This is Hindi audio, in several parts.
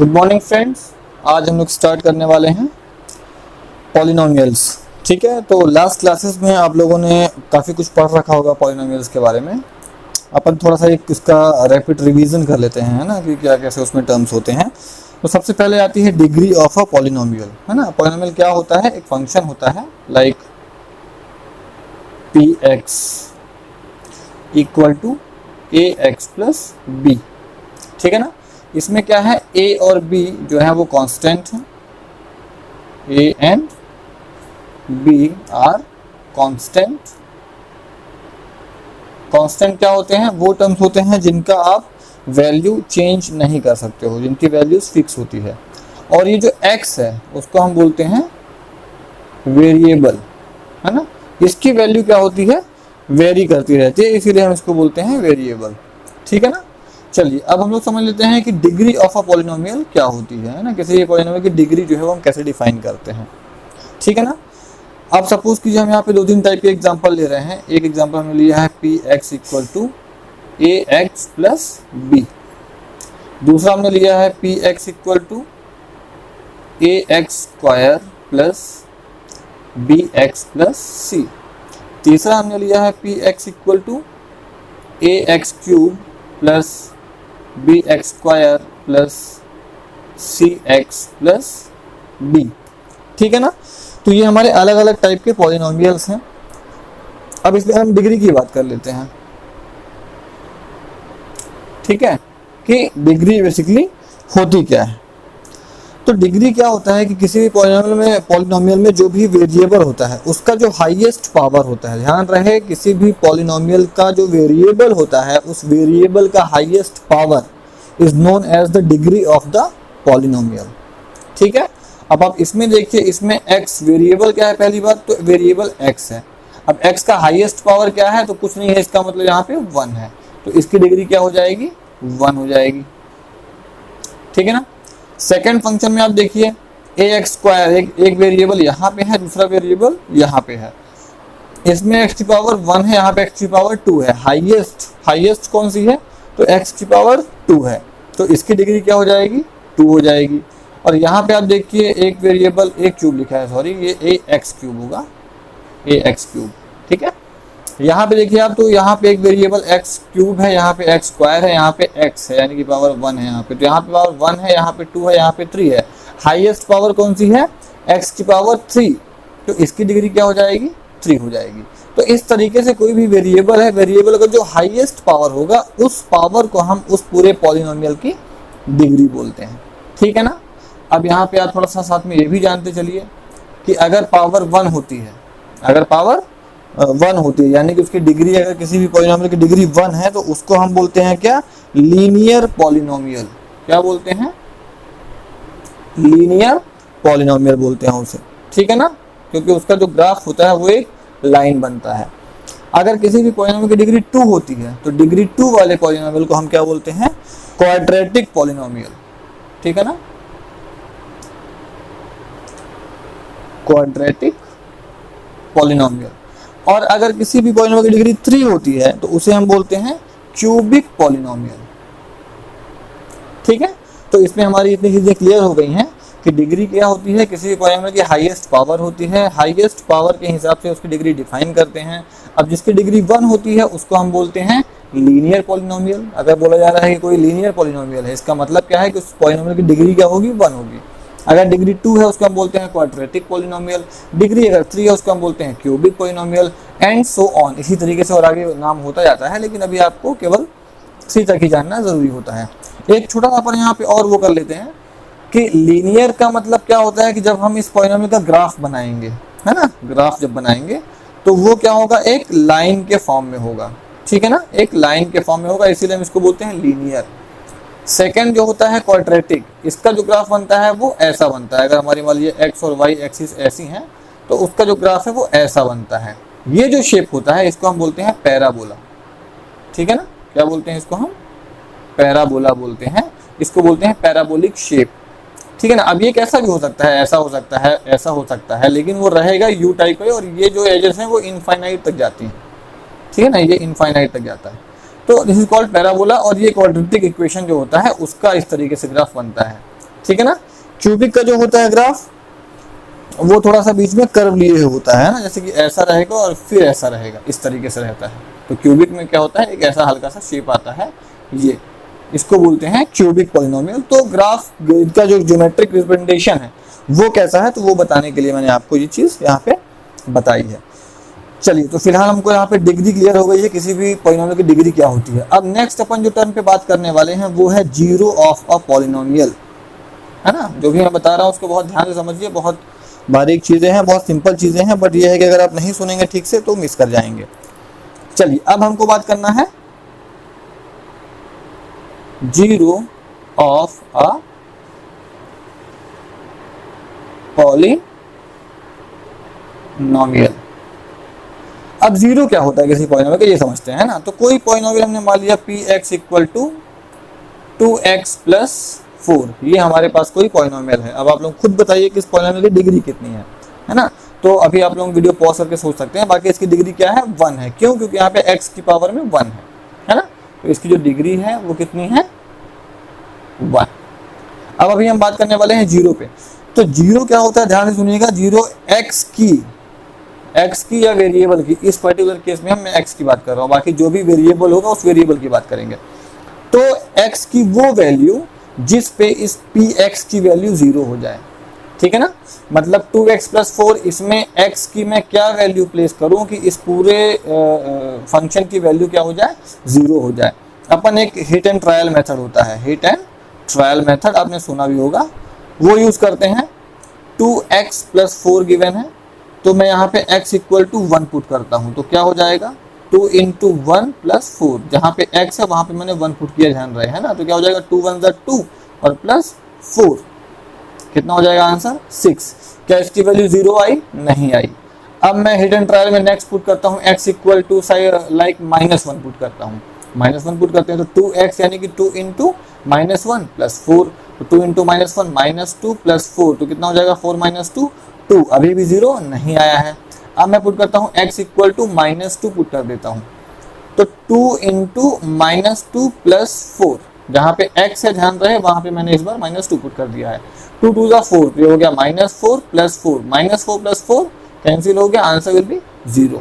Good morning friends. आज हम लोग स्टार्ट करने वाले हैं पॉलिनोमियल्स। ठीक है, तो लास्ट क्लासेस में आप लोगों ने काफ़ी कुछ पढ़ रखा होगा पॉलिनोमियल्स के बारे में। अपन थोड़ा सा एक इसका रैपिड रिवीजन कर लेते हैं, है ना, कि क्या कैसे उसमें टर्म्स होते हैं। तो सबसे पहले आती है डिग्री ऑफ अ पॉलिनोमियल, है ना। पॉलिनोमियल क्या होता है? एक फंक्शन होता है like P x equal to A x plus B. ठीक है ना। इसमें क्या है, a और b जो है वो कांस्टेंट है, a and b are constant. Constant क्या होते हैं? वो टर्म्स होते हैं जिनका आप वैल्यू चेंज नहीं कर सकते हो, जिनकी वैल्यूज फिक्स होती है। और ये जो x है उसको हम बोलते हैं वेरिएबल, है ना। इसकी वैल्यू क्या होती है? वेरी करती रहती है, इसीलिए हम इसको बोलते हैं वेरिएबल। ठीक है ना। चलिए अब हम लोग समझ लेते हैं कि डिग्री ऑफ अ पॉलिनोमियल क्या होती है ना। किसी पॉलिनोमियल की डिग्री जो है वो हम कैसे डिफाइन करते हैं। ठीक है ना। अब सपोज कीजिए हम यहाँ पे दो तीन टाइप के एग्जांपल ले रहे हैं। एक एग्जांपल हमने लिया है p x equal to A x plus b. दूसरा हमने लिया है p x equal to A x square plus b x plus c. तीसरा हमने लिया है p x equal to A x cube plus b x square plus c x plus B. ठीक है ना। तो ये हमारे अलग अलग टाइप के पॉलिनोमियल्स हैं। अब इसमें हम डिग्री की बात कर लेते हैं। ठीक है, कि डिग्री बेसिकली होती क्या है। तो डिग्री क्या होता है कि किसी भी पॉलिनोमियल में जो भी वेरिएबल होता है उसका जो हाईएस्ट पावर होता है, ध्यान रहे, किसी भी पॉलिनोमियल का जो वेरिएबल होता है उस वेरिएबल का highest power is known as the degree of the polynomial. ठीक है। अब आप इसमें देखिए, इसमें x वेरिएबल क्या है? पहली बात तो वेरिएबल x है। अब x का हाईएस्ट पावर क्या है? तो कुछ नहीं है, इसका मतलब यहाँ पे 1 है, तो इसकी डिग्री क्या हो जाएगी? 1 हो जाएगी। ठीक है ना। सेकेंड फंक्शन में आप देखिए ए एक्स स्क्वायर, एक वेरिएबल यहाँ पे है, दूसरा वेरिएबल यहाँ पे है। इसमें x की पावर 1 है, यहाँ पे x की पावर 2 है। हाईएस्ट कौन सी है? तो x की पावर 2 है, तो इसकी डिग्री क्या हो जाएगी? 2 हो जाएगी। और यहाँ पे आप देखिए एक वेरिएबल, एक क्यूब लिखा है, सॉरी, ये ए एक्स क्यूब होगा, ए एक्स क्यूब। ठीक है। यहाँ पे देखिए आप, तो यहाँ पे एक वेरिएबल x क्यूब है, यहाँ पे x स्क्वायर है, यहाँ पे x है, यानी कि पावर 1 है यहाँ पे। तो यहाँ पे पावर 1 है, यहाँ पे 2 है, यहाँ पे 3 है। हाईएस्ट पावर कौन सी है? x की पावर 3, तो इसकी डिग्री क्या हो जाएगी? 3 हो जाएगी। तो इस तरीके से कोई भी वेरिएबल है, वेरिएबल का जो हाईएस्ट पावर होगा उस पावर को हम उस पूरे पॉलिनोमियल की डिग्री बोलते हैं। ठीक है ना। अब यहाँ पे आप थोड़ा सा साथ में ये भी जानते चलिए कि अगर पावर 1 होती है, अगर पावर 1 होती है, यानी कि उसकी डिग्री, अगर किसी भी पॉलिनोमियल की डिग्री 1 है तो उसको हम बोलते हैं क्या? Linear polynomial. क्या बोलते हैं? लीनियर पॉलिनोमियल बोलते हैं उसे। ठीक है ना, क्योंकि उसका जो ग्राफ होता है वो एक लाइन बनता है। अगर किसी भी पॉलिनोमियल की डिग्री 2 होती है तो डिग्री 2 वाले पॉलिनोमियल को हम क्या बोलते हैं? Quadratic polynomial. ठीक है ना, क्वाड्रेटिक पॉलिनोमियल। और अगर किसी भी पॉलिनोमियल की डिग्री 3 होती है तो उसे हम बोलते हैं क्यूबिक पॉलिनोमियल। ठीक है। तो इसमें हमारी इतनी चीजें क्लियर हो गई हैं कि डिग्री क्या होती है, किसी भी पॉलिनोमियल की हाईएस्ट पावर होती है, हाईएस्ट पावर के हिसाब से उसकी डिग्री डिफाइन करते हैं। अब जिसकी डिग्री 1 होती है उसको हम बोलते हैं लीनियर पॉलिनोमियल। अगर बोला जा रहा है कि कोई लीनियर पॉलिनोमियल है, इसका मतलब क्या है कि उस पॉलिनोमियल की डिग्री क्या होगी? 1 होगी। अगर डिग्री 2 है उसको हम बोलते हैं क्वाड्रेटिक पॉलिनोमियल। डिग्री अगर 3 है उसको हम बोलते हैं cubic polynomial, and so on. इसी तरीके से और आगे नाम होता जाता है, लेकिन अभी आपको केवल 3 तक ही जानना जरूरी होता है। एक छोटा सा अपन यहाँ पे और वो कर लेते हैं कि लीनियर का मतलब क्या होता है कि जब हम इस पॉलिनोमियल का ग्राफ बनाएंगे, है ना, ग्राफ जब बनाएंगे तो वो क्या होगा? एक लाइन के फॉर्म में होगा। ठीक है ना, एक लाइन के फॉर्म में होगा, इसीलिए हम इसको बोलते हैं लीनियर। सेकंड जो होता है क्वाड्रेटिक, इसका जो ग्राफ बनता है वो ऐसा बनता है। अगर हमारी मान लीजिए एक्स और वाई एक्सिस ऐसी हैं तो उसका जो ग्राफ है वो ऐसा बनता है। ये जो शेप होता है इसको हम बोलते हैं पैराबोला। ठीक है ना, क्या बोलते हैं इसको? हम पैराबोला बोलते हैं, इसको बोलते हैं पैराबोलिक शेप। ठीक है ना। अब ये कैसा भी हो सकता है, ऐसा हो सकता है, ऐसा हो सकता है, लेकिन वो रहेगा यू टाइप का, और ये जो एजेस हैं वो इनफाइनाइट तक जाती हैं। ठीक है ना, ये इनफाइनाइट तक जाता है। तो दिस इज कॉल्ड पैराबोला। और ये क्वाड्रेटिक इक्वेशन जो होता है उसका इस तरीके से ग्राफ बनता है। ठीक है ना। क्यूबिक का जो होता है ग्राफ वो थोड़ा सा बीच में कर्व लिए होता है ना, जैसे कि ऐसा रहेगा और फिर ऐसा रहेगा, इस तरीके से रहता है। तो क्यूबिक में क्या होता है, एक ऐसा हल्का सा शेप आता है, ये इसको बोलते हैं क्यूबिक पॉलिनोमियल। तो ग्राफ का जो ज्योमेट्रिक रिप्रेजेंटेशन है वो कैसा है, तो वो बताने के लिए मैंने आपको ये चीज़ यहाँ पे बताई है। चलिए, तो फिलहाल हमको यहाँ पे डिग्री क्लियर हो गई है, किसी भी पॉलिनोमियल की डिग्री क्या होती है। अब नेक्स्ट अपन जो टर्म पे बात करने वाले हैं वो है जीरो ऑफ अ पॉलिनोमियल, है ना। जो भी मैं बता रहा हूँ उसको बहुत ध्यान से समझिए, बहुत बारीक चीज़ें हैं, बहुत सिंपल चीज़ें हैं, बट ये है कि अगर आप नहीं सुनेंगे ठीक से तो मिस कर जाएंगे। चलिए, अब हमको बात करना है जीरो ऑफ अ पॉलिनोमियल। अब जीरो क्या होता है किसी पॉलिनोमियल का, ये समझते हैं ना। तो कोई पॉलिनोमियल हमने मान लिया P x equal to 2x plus 4, ये हमारे पास कोई पॉलिनोमियल है। अब आप लोग खुद बताइए कि इस पॉलिनोमियल की डिग्री कितनी है ना। तो अभी आप लोग वीडियो पॉज करके सोच सकते हैं। बाकी इसकी डिग्री क्या है, 1 है। क्यों? क्योंकि यहाँ पे x की पावर में 1 है ना। तो इसकी जो डिग्री है वो कितनी है, 1। अब अभी हम बात करने वाले हैं जीरो पे। तो जीरो क्या होता है, ध्यान से सुनिएगा। जीरो x की या वेरिएबल की, इस पर्टिकुलर केस में मैं x की बात कर रहा हूँ, बाकी जो भी वेरिएबल होगा उस वेरिएबल की बात करेंगे। तो x की वो वैल्यू जिस पे इस px की वैल्यू 0 हो जाए, ठीक है ना। मतलब 2x प्लस 4, इसमें x की मैं क्या वैल्यू प्लेस करूं कि इस पूरे फंक्शन की वैल्यू क्या हो जाए, 0 हो जाए। अपन एक हिट एंड ट्रायल मेथड होता है, हिट एंड ट्रायल मेथड आपने सुना भी होगा, वो यूज करते हैं। 2x प्लस 4 गिवन है, तो मैं यहाँ पे x इक्वल टू 1 पुट करता हूँ, तो क्या हो जाएगा 2 इंटू 1 प्लस 4। जहाँ पे x है वहाँ पे मैंने 1 पुट किया, ध्यान रहे है ना। तो क्या हो जाएगा 2 1 ज़ा 2 और प्लस 4, कितना हो जाएगा आंसर 6। क्या इसकी वैल्यू 0 आई, नहीं आई। अब मैं हिट एंड ट्रायल में नेक्स्ट पुट करता हूँ x equal to like -1 put करता हूँ। -1 पुट करते हैं तो 2x यानी कि 2 इंटू -1 प्लस 4, तो 2 इंटू -1 -2 प्लस 4, तो कितना हो जाएगा 4 - 2 2। अभी भी 0 नहीं आया है। अब मैं पुट करता हूँ x इक्वल टू -2 पुट कर देता हूँ, तो 2 इंटू -2 प्लस 4, जहाँ पे x है ध्यान रहे वहाँ पे मैंने इस बार -2 पुट कर दिया है। 2 2 ज़ा 4, तो ये हो गया -4 प्लस 4, -4 प्लस 4 कैंसिल हो गया, आंसर विल बी 0।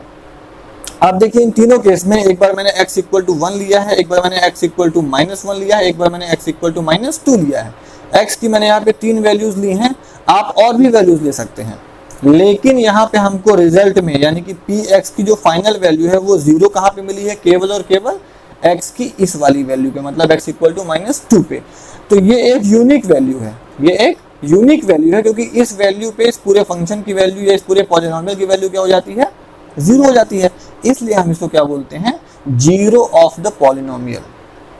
अब देखिए इन तीनों केस में एक बार मैंने x इक्वल टू 1 लिया है, एक बार मैंने x इक्वल टू -1 लिया है, एक बार मैंने x इक्वल टू -2 लिया है। x की मैंने यहाँ पे 3 वैल्यूज ली हैं, आप और भी वैल्यूज ले सकते हैं, लेकिन यहाँ पे हमको रिजल्ट में यानी कि px की जो फाइनल वैल्यू है वो 0 कहाँ पे मिली है, केवल और केवल x की इस वाली वैल्यू पे, मतलब x इक्वल टू -2 पे। तो ये एक यूनिक वैल्यू है, ये एक यूनिक वैल्यू है, क्योंकि इस वैल्यू पे इस पूरे फंक्शन की वैल्यू या इस पूरे पॉलिनोमियल की वैल्यू क्या हो जाती है, 0 हो जाती है। इसलिए हम इसको क्या बोलते हैं, जीरो ऑफ द पॉलिनोमियल।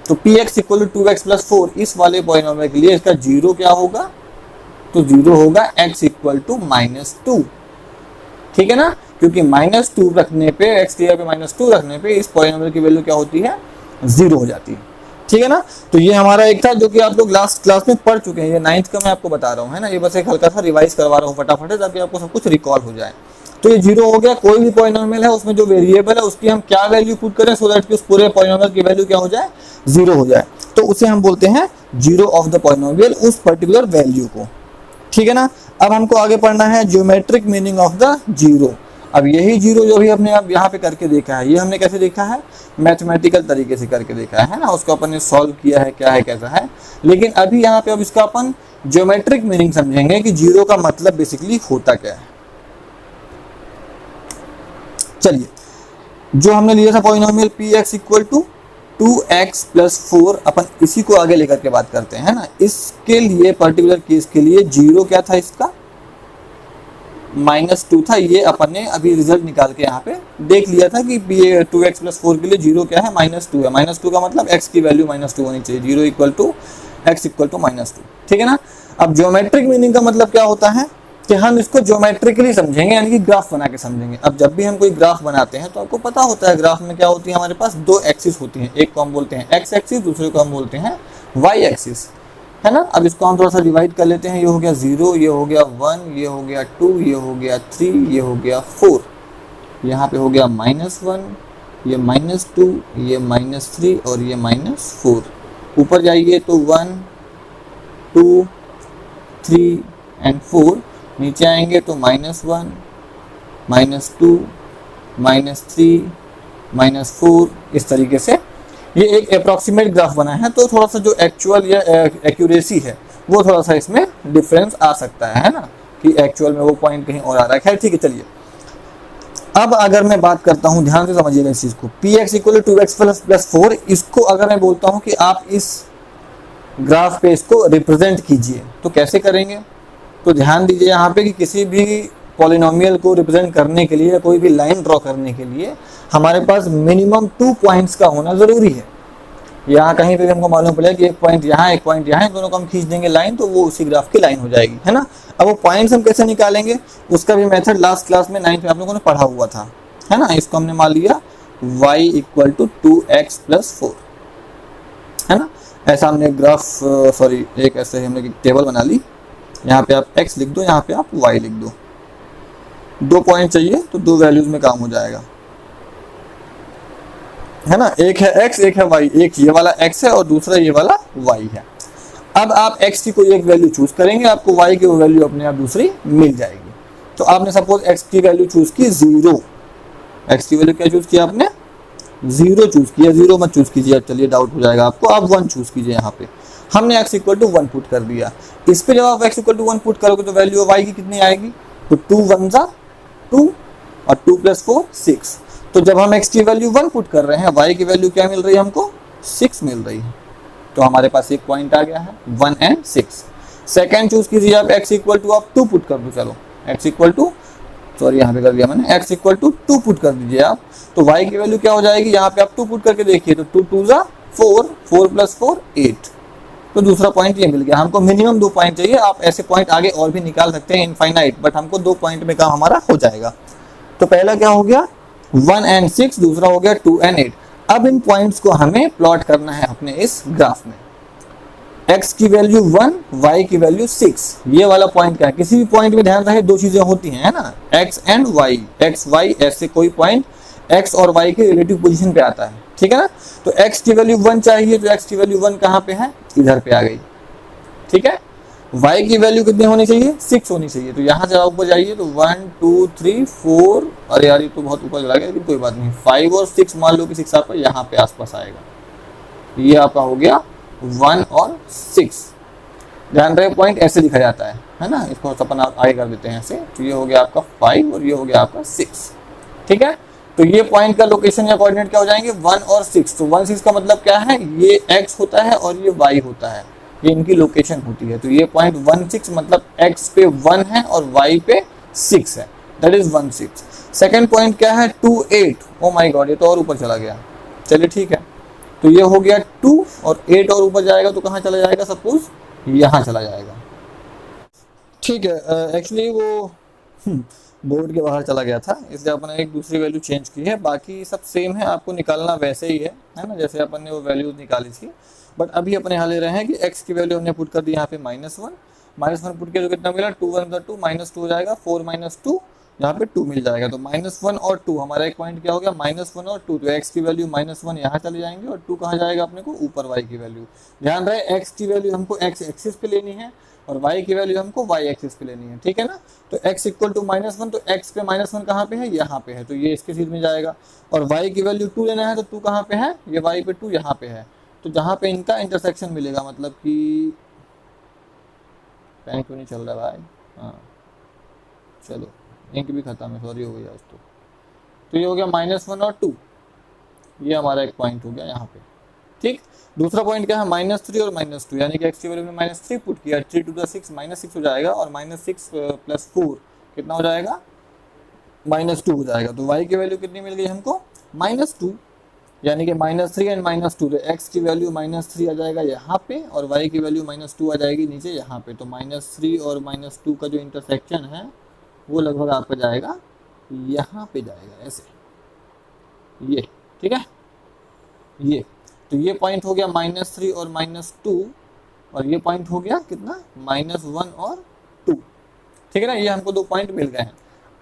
तो px equal to 2x plus 4, इस वाले पॉलिनोमियल के लिए इसका जीरो क्या होगा, तो 0 होगा x इक्वल टू -2, ठीक है ना। क्योंकि -2 रखने पे, x की जगह पे -2 रखने पे इस पॉलिनोमियल की वैल्यू क्या होती है, 0 हो जाती है, ठीक है ना। तो ये हमारा एक था जो कि आप लोग लास्ट क्लास में पढ़ चुके हैं, ये 9th का मैं आपको बता रहा हूँ, है ना। ये बस एक हल्का सा रिवाइज करवा रहा हूँ फटाफट, ताकि आपको सब कुछ रिकॉल हो जाए। तो ये 0 हो गया। कोई भी पॉलिनोमियल है उसमें जो वेरिएबल है उसकी हम क्या वैल्यू पुट करें, सो दैट कि उस पूरे पॉलिनोमियल की वैल्यू क्या हो जाए, 0 हो जाए, तो उसे हम बोलते हैं जीरो ऑफ द पॉलिनोमियल, उस पर्टिकुलर वैल्यू को, ठीक है ना। अब हमको आगे पढ़ना है geometric meaning of the zero. अब यही जीरो जो भी हमने अब यहाँ पे करके देखा है, ये हमने कैसे देखा है, मैथमेटिकल तरीके से करके देखा है ना। उसको अपन ने सॉल्व किया है, क्या है कैसा है। लेकिन अभी यहाँ पे अब इसका अपन ज्योमेट्रिक मीनिंग समझेंगे कि जीरो का मतलब बेसिकली होता क्या है। चलिए, जो हमने लिया था polynomial px equal to 2x plus 4, अपन इसी को आगे लेकर के बात करते हैं ना। इसके लिए पर्टिकुलर केस के लिए जीरो क्या था, इसका -2 था। ये अपन ने अभी रिजल्ट निकाल के यहाँ पे देख लिया था कि 2x प्लस 4 के लिए जीरो क्या है, -2 है। -2 का मतलब x की वैल्यू -2 होनी चाहिए, zero equal to x equal to -2, ठीक है ना। अब ज्योमेट्रिक मीनिंग का मतलब क्या होता है कि हम इसको ज्योमेट्रिकली समझेंगे, यानी कि ग्राफ बना के समझेंगे। अब जब भी हम कोई ग्राफ बनाते हैं तो आपको पता होता है ग्राफ में क्या होती है, हमारे पास 2 एक्सिस होती हैं, एक को हम बोलते हैं x एक्सिस, दूसरे को हम बोलते हैं y एक्सिस, है ना। अब इसको हम थोड़ा सा डिवाइड कर लेते हैं। ये हो गया 0, ये हो गया 1, ये हो गया 2, ये हो गया 3, ये हो गया 4, यहाँ पे हो गया -1, ये -2, ये -3 और ये -4। ऊपर जाइए तो 1 2 3 एंड 4, नीचे आएंगे तो -1, -2, -3, -4, इस तरीके से ये एक अप्रॉक्सीमेट ग्राफ बना है। तो थोड़ा सा जो एक्चुअल या एक्यूरेसी है वो थोड़ा सा इसमें डिफरेंस आ सकता है ना, कि एक्चुअल में वो पॉइंट कहीं और आ रहा है। खैर ठीक है, चलिए अब अगर मैं बात करता हूँ, ध्यान से समझिएगा इस चीज़ को, px equal to 2x plus 4, इसको अगर मैं बोलता हूँ कि आप इस ग्राफ पे इसको रिप्रेजेंट कीजिए तो कैसे करेंगे। तो ध्यान दीजिए यहाँ पे कि किसी भी पॉलिनोमियल को रिप्रेजेंट करने के लिए या कोई भी लाइन ड्रॉ करने के लिए हमारे पास मिनिमम 2 पॉइंट्स का होना ज़रूरी है। यहाँ कहीं पे भी हमको मालूम पड़ेगा कि एक पॉइंट यहाँ, एक पॉइंट यहाँ, दोनों को हम खींच देंगे लाइन तो वो उसी ग्राफ की लाइन हो जाएगी, है ना। अब वो पॉइंट्स हम कैसे निकालेंगे, उसका भी मेथड लास्ट क्लास में 9th में आप लोगों ने पढ़ा हुआ था, है ना। इसको हमने मान लिया y equal to 2x plus 4, है ना। ऐसा हमने ग्राफ सॉरी एक ऐसे हमने एक टेबल बना ली, यहाँ पे आप x लिख दो, यहाँ पे आप y लिख दो। 2 पॉइंट चाहिए तो 2 वैल्यूज में काम हो जाएगा, है ना। एक है x, एक है y, एक ये वाला x है और दूसरा ये वाला y है। अब आप x की कोई एक वैल्यू चूज करेंगे, आपको y की वो वैल्यू अपने आप दूसरी मिल जाएगी। तो आपने सपोज x की वैल्यू चूज की 0, x की वैल्यू क्या चूज किया आपने, 0 चूज किया। 0 मत चूज कीजिए, चलिए डाउट हो जाएगा आपको, आप 1 चूज कीजिए। यहाँ पे हमने x इक्वल टू 1 पुट कर दिया। इस पे जब आप x इक्वल टू 1 पुट करोगे तो वैल्यू y की कितनी आएगी, तो 2 1 जा 2 और 2 प्लस 4 6। तो जब हम x की वैल्यू 1 पुट कर रहे हैं, y की वैल्यू क्या मिल रही है हमको, 6 मिल रही है। तो हमारे पास एक पॉइंट आ गया है 1 एंड 6। सेकंड चूज कीजिए आप, x इक्वल टू आप 2 पुट कर दो, चलो x इक्वल टू सॉरी यहाँ पे कर दिया मैंने, x इक्वल टू 2 पुट कर दीजिए आप। तो y की वैल्यू क्या हो जाएगी, यहाँ पे आप 2 पुट करके देखिए तो 2 2 जा 4, 4 प्लस 4 8। तो दूसरा पॉइंट ये मिल गया। हमको मिनिमम 2 पॉइंट चाहिए, आप ऐसे पॉइंट आगे और भी निकाल सकते हैं इनफाइनाइट, बट हमको 2 पॉइंट में काम हमारा हो जाएगा। तो पहला क्या हो गया 1 एंड 6, दूसरा हो गया 2 एंड 8। अब इन पॉइंट्स को हमें प्लॉट करना है अपने इस ग्राफ में। x की वैल्यू 1, y की वैल्यू 6, ये वाला पॉइंट क्या है। किसी भी पॉइंट में ध्यान रहे 2 चीजें होती हैं, है ना, x and y, x y, ऐसे कोई पॉइंट x और y के रिलेटिव पोजीशन पे आता है, ठीक है ना। तो x की वैल्यू 1 चाहिए, तो x की वैल्यू 1 कहाँ पे है, इधर पे आ गई, ठीक है। y की वैल्यू कितनी होनी चाहिए, 6 होनी चाहिए। तो यहाँ से आप ऊपर जाइए तो 1 2 3 4, अरे यार ये तो बहुत ऊपर चला गया, लेकिन कोई बात नहीं, 5 और 6 मान लो कि 6 आपका यहाँ पे आसपास आएगा। ये आपका हो गया 1 और 6। ध्यान रहे पॉइंट ऐसे लिखा जाता है ना, इसको अपन आगे कर देते हैं ऐसे। तो ये हो गया आपका 5 और ये हो गया आपका 6, ठीक है। तो ये पॉइंट का लोकेशन या कोऑर्डिनेट क्या हो जाएंगे 1 और 6। तो 1 6 का मतलब क्या है, ये x होता है और ये y होता है, ये इनकी लोकेशन होती है। तो ये पॉइंट 1 6 मतलब x पे 1 है और y पे 6 है, दैट इज 1 6। सेकेंड पॉइंट क्या है 2 8, ओ माई गॉड ये तो और ऊपर चला गया। चलिए ठीक है, तो ये हो गया 2 और 8 और ऊपर जाएगा तो कहाँ चला जाएगा, सपोज यहाँ चला जाएगा, ठीक है। एक्चुअली वो बोर्ड के बाहर चला गया था, इसलिए अपन ने एक दूसरी वैल्यू चेंज की है। बाकी सब सेम है, आपको निकालना वैसे ही है ना, जैसे अपन ने वो वैल्यूज निकाली थी। बट अभी अपने यहाँ ले रहे हैं कि x की वैल्यू हमने पुट कर दी यहाँ पे -1 पुट किया तो कितना मिला 2 1 2 -2 हो जाएगा, 4 -2 यहाँ पे 2 मिल जाएगा। तो -1 और 2 हमारा एक पॉइंट क्या हो गया -1 और 2। तो x की वैल्यू -1 यहाँ चले जाएंगे और 2 कहाँ जाएगा अपने को ऊपर, y की वैल्यू। ध्यान रहे x की वैल्यू हमको x एक्सिस पे लेनी है और y की वैल्यू हमको y एक्सिस पे लेनी है, ठीक है ना। तो x इक्वल टू -1, तो x पे -1 कहाँ पे है, यहाँ पे है, तो ये इसके सीध में जाएगा। और y की वैल्यू 2 लेना है तो 2 कहाँ पे है, ये y पे 2 यहाँ पे है। तो जहाँ पे इनका इंटरसेक्शन मिलेगा, मतलब कि पेन क्यों नहीं चल रहा भाई, हाँ चलो इंक भी खत्म है, सॉरी हो गई आज तो ये हो गया -1 और 2, ये हमारा एक पॉइंट हो गया यहाँ पे, ठीक। दूसरा पॉइंट क्या है -3 और -2, यानी कि x की वैल्यू में -3 पुट किया, 3 to the 6 -6 हो जाएगा और -6 + 4 कितना हो जाएगा, -2 हो जाएगा। तो y की वैल्यू कितनी मिल गई हमको -2, यानी कि -3 एंड -2। तो x की वैल्यू -3 आ जाएगा यहाँ पे और y की वैल्यू -2 आ जाएगी नीचे यहाँ पे। तो -3 और -2 का जो इंटरसेक्शन है वो लगभग आपका जाएगा यहाँ पे जाएगा ऐसे, ये ठीक है। ये तो ये पॉइंट हो गया -3 और -2 और ये पॉइंट हो गया कितना -1 और 2, ठीक है ना। ये हमको 2 पॉइंट मिल गए हैं।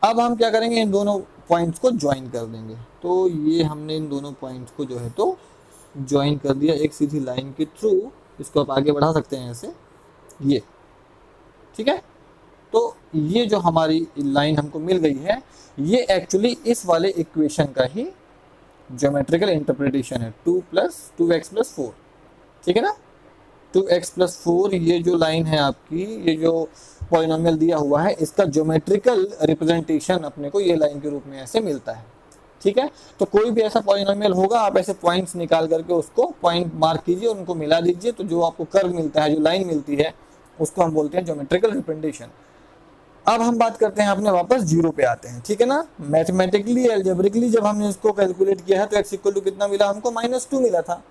अब हम क्या करेंगे, इन दोनों पॉइंट्स को ज्वाइन कर देंगे। तो ये हमने इन दोनों पॉइंट्स को जो है तो ज्वाइन कर दिया एक सीधी लाइन के थ्रू। इसको आप आगे बढ़ा सकते हैं ऐसे, ये ठीक है। तो ये जो हमारी लाइन हमको मिल गई है, ये एक्चुअली इस वाले इक्वेशन का ही ज्योमेट्रिकल इंटरप्रिटेशन है, 2x+4, ठीक है ना। 2x+4 ये जो लाइन है आपकी, ये जो पॉलिनोमियल दिया हुआ है, इसका ज्योमेट्रिकल रिप्रेजेंटेशन अपने को ये लाइन के रूप में ऐसे मिलता है, ठीक है। तो कोई भी ऐसा पॉलिनोमियल होगा, आप ऐसे पॉइंट्स निकाल करके उसको पॉइंट मार्क कीजिए, उनको मिला दीजिए, तो जो आपको कर्व मिलता है, जो लाइन मिलती है, उसको हम बोलते हैं ज्योमेट्रिकल रिप्रेजेंटेशन। अब हम बात करते हैं, अपने वापस जीरो पे आते हैं, ठीक है ना। मैथमेटिकली एल्जेब्रिकली जब हमने इसको कैलकुलेट किया है तो x इक्वल टू कितना मिला हमको, -2 मिला था।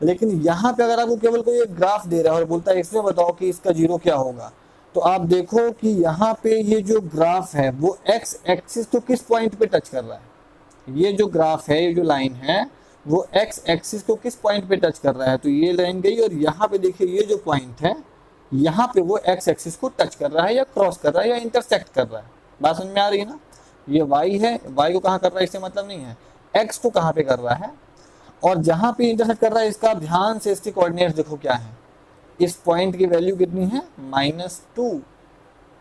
लेकिन यहाँ पे अगर आपको केवल कोई एक ग्राफ दे रहा है और बोलता है इसमें बताओ कि इसका जीरो क्या होगा, तो आप देखो कि यहाँ पे ये जो ग्राफ है वो x एक्सिस को किस पॉइंट पे टच कर रहा है। ये जो ग्राफ है, ये जो लाइन है, वो x एक्सिस को किस पॉइंट पे टच कर रहा है। तो ये लाइन गई और यहाँ पे देखिए ये जो पॉइंट है, यहाँ पे वो x एक्सिस को टच कर रहा है या क्रॉस कर रहा है या इंटरसेक्ट कर रहा है। बात समझ में आ रही है ना। ये y है, y को कहाँ कर रहा है इससे मतलब नहीं है, x को कहाँ पे कर रहा है, और जहाँ पे इंटरसेक्ट कर रहा है इसका ध्यान से इसके कोऑर्डिनेट्स देखो क्या है। इस पॉइंट की वैल्यू कितनी है, -2,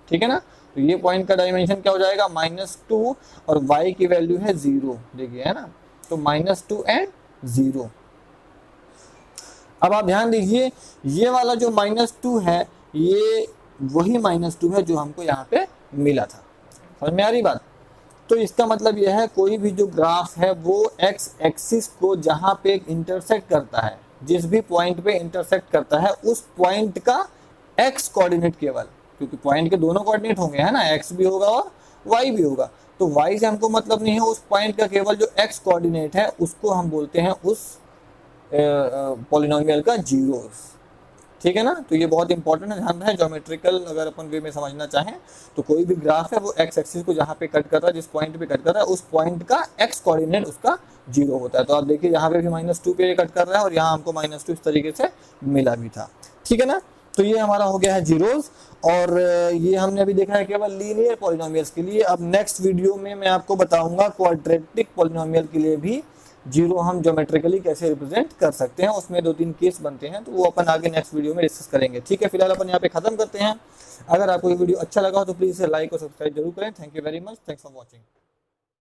ठीक है ना। तो ये पॉइंट का डायमेंशन क्या हो जाएगा, -2, और y की वैल्यू है 0, देखिए है ना। तो -2 एंड 0। अब आप ध्यान दीजिए, ये वाला जो -2 है, ये वही -2 है जो हमको यहाँ पे मिला था। समझ में आ रही बात। तो इसका मतलब यह है, कोई भी जो ग्राफ है वो x एक्सिस को जहाँ पे इंटरसेक्ट करता है, जिस भी पॉइंट पे इंटरसेक्ट करता है, उस पॉइंट का x कोऑर्डिनेट केवल, क्योंकि पॉइंट के दोनों कोऑर्डिनेट होंगे है ना, x भी होगा और y भी होगा। तो y से हमको मतलब नहीं है, उस पॉइंट का केवल जो x कोऑर्डिनेट है उसको हम बोलते हैं उस पॉलिनोमियल का जीरोस, ठीक है ना। तो ये बहुत इंपॉर्टेंट है, ध्यान रहे। ज्योमेट्रिकल अगर अपन वे में समझना चाहें तो कोई भी ग्राफ है वो x एक्सिस को जहाँ पे कट कर रहा है, जिस पॉइंट पे कट कर रहा है, उस पॉइंट का x कोऑर्डिनेट उसका 0 होता है। तो आप देखिए यहाँ पे भी -2 पे कट कर रहा है और यहाँ हमको -2 इस तरीके से मिला भी था, ठीक है ना। तो ये हमारा हो गया है जीरोस, और ये हमने अभी देखा है केवल लीनियर पॉलिनोमियल्स के लिए। अब नेक्स्ट वीडियो में मैं आपको बताऊंगा क्वाड्रेटिक पॉलिनोमियल के लिए भी जीरो हम ज्योमेट्रिकली कैसे रिप्रेजेंट कर सकते हैं। उसमें 2-3 केस बनते हैं, तो वो अपन आगे नेक्स्ट वीडियो में डिस्कस करेंगे, ठीक है। फिलहाल अपन यहाँ पे खत्म करते हैं। अगर आपको ये वीडियो अच्छा लगा हो तो प्लीज़ इसे लाइक और सब्सक्राइब जरूर करें। Thank you very much, thanks for watching.